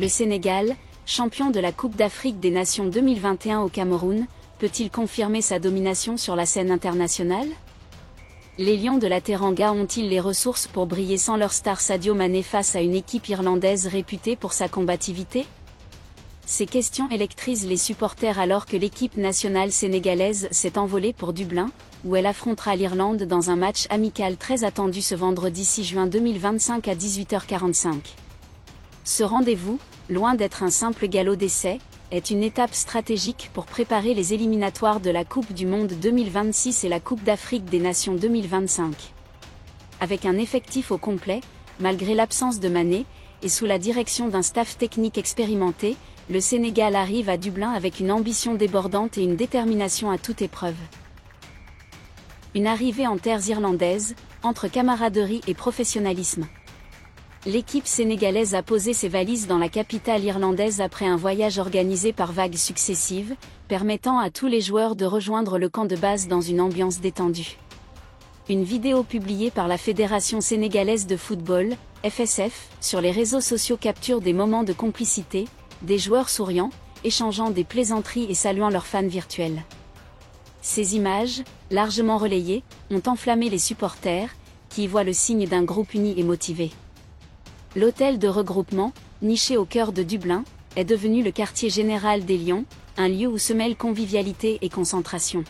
Le Sénégal, champion de la Coupe d'Afrique des Nations 2021 au Cameroun, peut-il confirmer sa domination sur la scène internationale? Les Lions de la Teranga ont-ils les ressources pour briller sans leur star Sadio Mané face à une équipe irlandaise réputée pour sa combativité? Ces questions électrisent les supporters alors que l'équipe nationale sénégalaise s'est envolée pour Dublin, où elle affrontera l'Irlande dans un match amical très attendu ce vendredi 6 juin 2025 à 18h45. Ce rendez-vous, loin d'être un simple galop d'essai, est une étape stratégique pour préparer les éliminatoires de la Coupe du Monde 2026 et la Coupe d'Afrique des Nations 2025. Avec un effectif au complet, malgré l'absence de Mané, et sous la direction d'un staff technique expérimenté, le Sénégal arrive à Dublin avec une ambition débordante et une détermination à toute épreuve. Une arrivée en terres irlandaises, entre camaraderie et professionnalisme. L'équipe sénégalaise a posé ses valises dans la capitale irlandaise après un voyage organisé par vagues successives, permettant à tous les joueurs de rejoindre le camp de base dans une ambiance détendue. Une vidéo publiée par la Fédération sénégalaise de football, FSF, sur les réseaux sociaux capture des moments de complicité, des joueurs souriant, échangeant des plaisanteries et saluant leurs fans virtuels. Ces images, largement relayées, ont enflammé les supporters, qui y voient le signe d'un groupe uni et motivé. L'hôtel de regroupement, niché au cœur de Dublin, est devenu le quartier général des Lions, un lieu où se mêlent convivialité et concentration.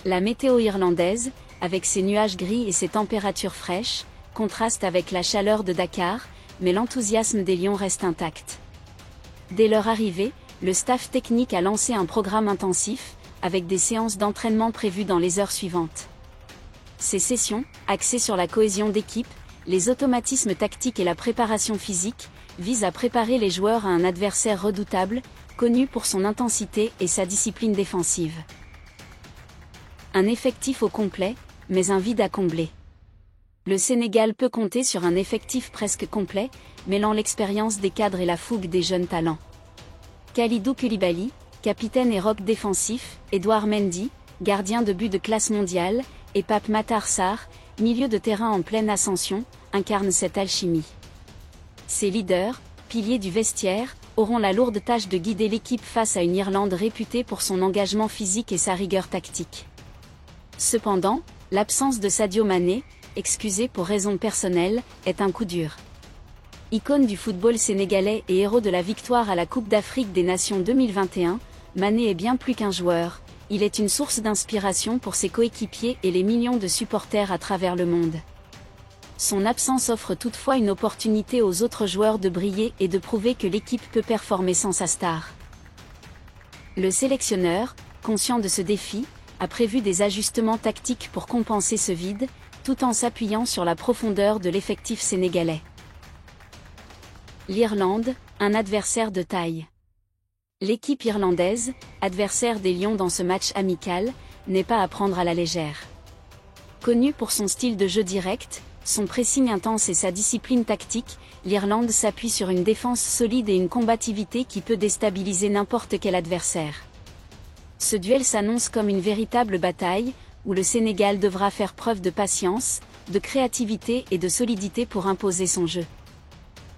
La météo irlandaise, avec ses nuages gris et ses températures fraîches, contraste avec la chaleur de Dakar, mais l'enthousiasme des Lions reste intact. Dès leur arrivée, le staff technique a lancé un programme intensif, avec des séances d'entraînement prévues dans les heures suivantes. Ces sessions, axées sur la cohésion d'équipe, les automatismes tactiques et la préparation physique, visent à préparer les joueurs à un adversaire redoutable, connu pour son intensité et sa discipline défensive. Un effectif au complet, mais un vide à combler. Le Sénégal peut compter sur un effectif presque complet, mêlant l'expérience des cadres et la fougue des jeunes talents. Kalidou Koulibaly, capitaine et roc défensif, Edouard Mendy, gardien de but de classe mondiale, et Pape Matar Sarr, milieu de terrain en pleine ascension, incarnent cette alchimie. Ces leaders, piliers du vestiaire, auront la lourde tâche de guider l'équipe face à une Irlande réputée pour son engagement physique et sa rigueur tactique. Cependant, l'absence de Sadio Mané, excusé pour raisons personnelles, est un coup dur. Icône du football sénégalais et héros de la victoire à la Coupe d'Afrique des Nations 2021, Mané est bien plus qu'un joueur, il est une source d'inspiration pour ses coéquipiers et les millions de supporters à travers le monde. Son absence offre toutefois une opportunité aux autres joueurs de briller et de prouver que l'équipe peut performer sans sa star. Le sélectionneur, conscient de ce défi, a prévu des ajustements tactiques pour compenser ce vide, tout en s'appuyant sur la profondeur de l'effectif sénégalais. L'Irlande, un adversaire de taille. L'équipe irlandaise, adversaire des Lions dans ce match amical, n'est pas à prendre à la légère. Connue pour son style de jeu direct, son pressing intense et sa discipline tactique, l'Irlande s'appuie sur une défense solide et une combativité qui peut déstabiliser n'importe quel adversaire. Ce duel s'annonce comme une véritable bataille, où le Sénégal devra faire preuve de patience, de créativité et de solidité pour imposer son jeu.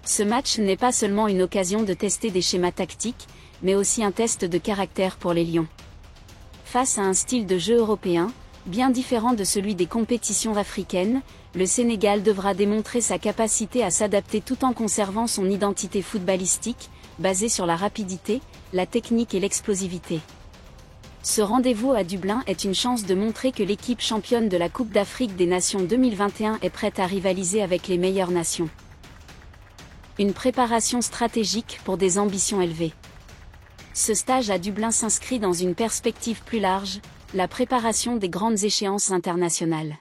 Ce match n'est pas seulement une occasion de tester des schémas tactiques, mais aussi un test de caractère pour les Lions. Face à un style de jeu européen, bien différent de celui des compétitions africaines, le Sénégal devra démontrer sa capacité à s'adapter tout en conservant son identité footballistique, basée sur la rapidité, la technique et l'explosivité. Ce rendez-vous à Dublin est une chance de montrer que l'équipe championne de la Coupe d'Afrique des Nations 2021 est prête à rivaliser avec les meilleures nations. Une préparation stratégique pour des ambitions élevées. Ce stage à Dublin s'inscrit dans une perspective plus large, la préparation des grandes échéances internationales.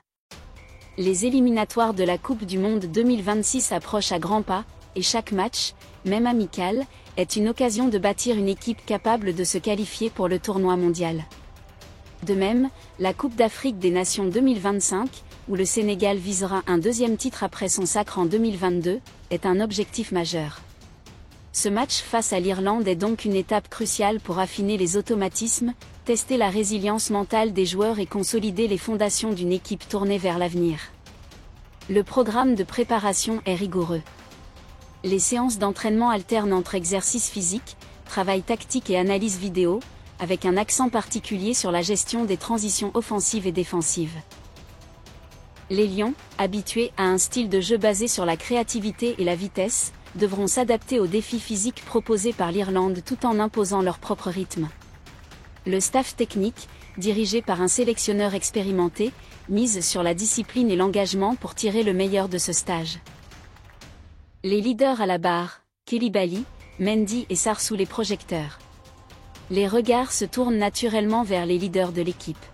Les éliminatoires de la Coupe du Monde 2026 approchent à grands pas, et chaque match, même amical, est une occasion de bâtir une équipe capable de se qualifier pour le tournoi mondial. De même, la Coupe d'Afrique des Nations 2025, où le Sénégal visera un deuxième titre après son sacre en 2022, est un objectif majeur. Ce match face à l'Irlande est donc une étape cruciale pour affiner les automatismes, tester la résilience mentale des joueurs et consolider les fondations d'une équipe tournée vers l'avenir. Le programme de préparation est rigoureux. Les séances d'entraînement alternent entre exercices physiques, travail tactique et analyse vidéo, avec un accent particulier sur la gestion des transitions offensives et défensives. Les Lions, habitués à un style de jeu basé sur la créativité et la vitesse, devront s'adapter aux défis physiques proposés par l'Irlande tout en imposant leur propre rythme. Le staff technique, dirigé par un sélectionneur expérimenté, mise sur la discipline et l'engagement pour tirer le meilleur de ce stage. Les leaders à la barre, Koulibaly, Mendy et Sarr sous les projecteurs. Les regards se tournent naturellement vers les leaders de l'équipe.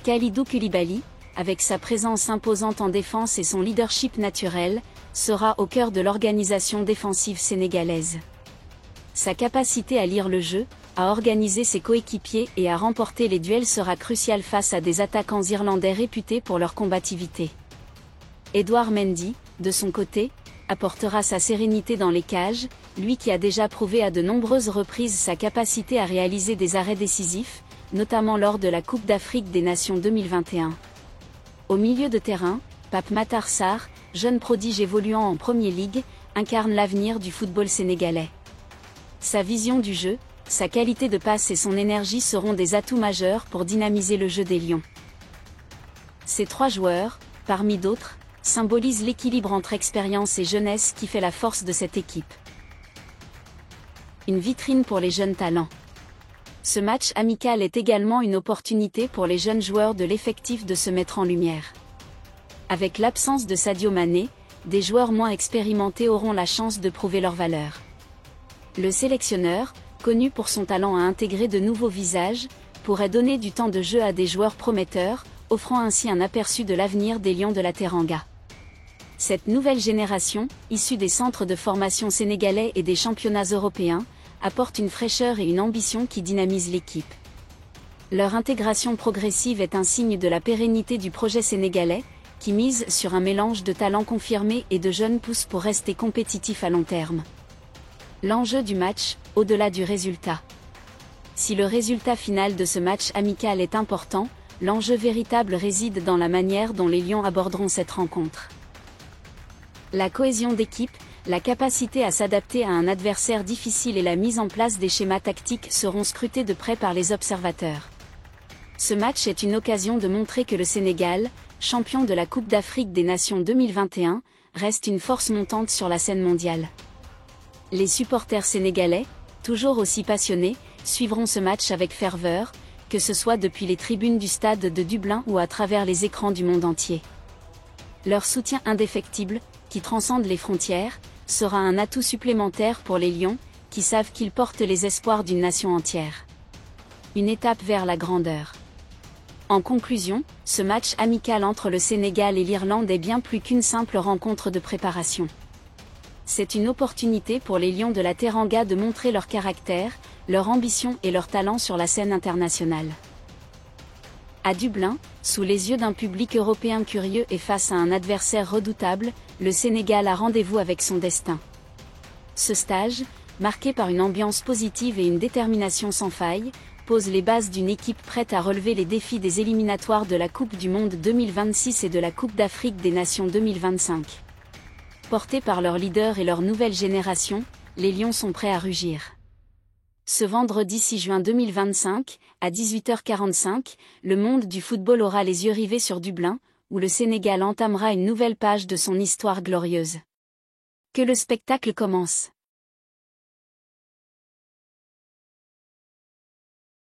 Kalidou Koulibaly, avec sa présence imposante en défense et son leadership naturel, sera au cœur de l'organisation défensive sénégalaise. Sa capacité à lire le jeu, à organiser ses coéquipiers et à remporter les duels sera cruciale face à des attaquants irlandais réputés pour leur combativité. Edouard Mendy, de son côté, apportera sa sérénité dans les cages, lui qui a déjà prouvé à de nombreuses reprises sa capacité à réaliser des arrêts décisifs, notamment lors de la Coupe d'Afrique des Nations 2021. Au milieu de terrain, Pape Matar Sarr, jeune prodige évoluant en Premier League, incarne l'avenir du football sénégalais. Sa vision du jeu, sa qualité de passe et son énergie seront des atouts majeurs pour dynamiser le jeu des Lions. Ces trois joueurs, parmi d'autres, symbolisent l'équilibre entre expérience et jeunesse qui fait la force de cette équipe. Une vitrine pour les jeunes talents. Ce match amical est également une opportunité pour les jeunes joueurs de l'effectif de se mettre en lumière. Avec l'absence de Sadio Mané, des joueurs moins expérimentés auront la chance de prouver leur valeur. Le sélectionneur, connu pour son talent à intégrer de nouveaux visages, pourrait donner du temps de jeu à des joueurs prometteurs, offrant ainsi un aperçu de l'avenir des Lions de la Teranga. Cette nouvelle génération, issue des centres de formation sénégalais et des championnats européens, apporte une fraîcheur et une ambition qui dynamisent l'équipe. Leur intégration progressive est un signe de la pérennité du projet sénégalais, qui mise sur un mélange de talents confirmés et de jeunes pousses pour rester compétitifs à long terme. L'enjeu du match, au-delà du résultat. Si le résultat final de ce match amical est important, l'enjeu véritable réside dans la manière dont les Lions aborderont cette rencontre. La cohésion d'équipe, la capacité à s'adapter à un adversaire difficile et la mise en place des schémas tactiques seront scrutés de près par les observateurs. Ce match est une occasion de montrer que le Sénégal, champion de la Coupe d'Afrique des Nations 2021, reste une force montante sur la scène mondiale. Les supporters sénégalais, toujours aussi passionnés, suivront ce match avec ferveur, que ce soit depuis les tribunes du stade de Dublin ou à travers les écrans du monde entier. Leur soutien indéfectible, qui transcende les frontières, sera un atout supplémentaire pour les Lions, qui savent qu'ils portent les espoirs d'une nation entière. Une étape vers la grandeur. En conclusion, ce match amical entre le Sénégal et l'Irlande est bien plus qu'une simple rencontre de préparation. C'est une opportunité pour les Lions de la Teranga de montrer leur caractère, leur ambition et leur talent sur la scène internationale. À Dublin, sous les yeux d'un public européen curieux et face à un adversaire redoutable, le Sénégal a rendez-vous avec son destin. Ce stage, marqué par une ambiance positive et une détermination sans faille, pose les bases d'une équipe prête à relever les défis des éliminatoires de la Coupe du Monde 2026 et de la Coupe d'Afrique des Nations 2025. Portés par leur leader et leur nouvelle génération, les Lions sont prêts à rugir. Ce vendredi 6 juin 2025, à 18h45, le monde du football aura les yeux rivés sur Dublin, où le Sénégal entamera une nouvelle page de son histoire glorieuse. Que le spectacle commence!